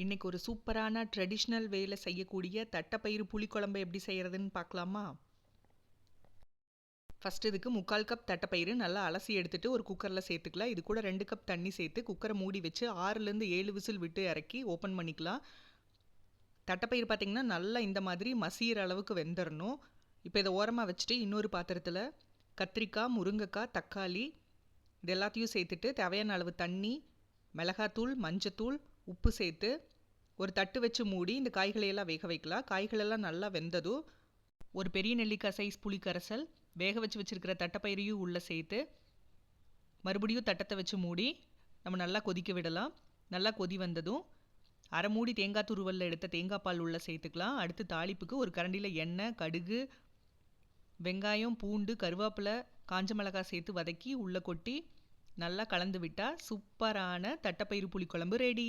இன்னைக்கு ஒரு சூப்பரான ட்ரெடிஷ்னல் வேல செய்யக்கூடிய தட்டைப்பயிறு புளிக்குழம்பு எப்படி செய்கிறதுன்னு பார்க்கலாமா? ஃபஸ்ட்டு இதுக்கு 3/4 கப் தட்டைப்பயிறு நல்லா அலசி எடுத்துட்டு ஒரு குக்கரில் சேர்த்துக்கலாம். இது கூட 2 கப் தண்ணி சேர்த்து குக்கரை மூடி வச்சு 6லேருந்து 7 விசில் விட்டு இறக்கி ஓப்பன் பண்ணிக்கலாம். தட்டைப்பயிறு பார்த்திங்கன்னா நல்லா இந்த மாதிரி மசிகிற அளவுக்கு வெந்துடணும். இப்போ இதை ஓரமாக வச்சுட்டு இன்னொரு பாத்திரத்தில் கத்திரிக்காய், முருங்கைக்காய், தக்காளி இது எல்லாத்தையும் சேர்த்துட்டு தேவையான அளவு தண்ணி, மிளகாத்தூள், மஞ்சத்தூள், உப்பு சேர்த்து ஒரு தட்டு வச்சு மூடி இந்த காய்களையெல்லாம் வேக வைக்கலாம். காய்களெல்லாம் நல்லா வெந்ததும் ஒரு பெரிய நெல்லிக்காய் சைஸ் புளி கரைசல், வேக வச்சு வச்சுருக்கிற தட்டைப்பயிரையும் உள்ளே சேர்த்து மறுபடியும் தட்டத்தை வச்சு மூடி நம்ம நல்லா கொதிக்க விடலாம். நல்லா கொதி வந்ததும் அரை மூடி தேங்காய் துருவலில் எடுத்த தேங்காய் பால் உள்ளே சேர்த்துக்கலாம். அடுத்து தாளிப்புக்கு ஒரு கரண்டியில் எண்ணெய், கடுகு, வெங்காயம், பூண்டு, கருவேப்பிலை, காஞ்ச மிளகாய் சேர்த்து வதக்கி உள்ளே கொட்டி நல்லா கலந்து விட்டால் சூப்பரான தட்டைப்பயிறு புளிக்குழம்பு ரெடி.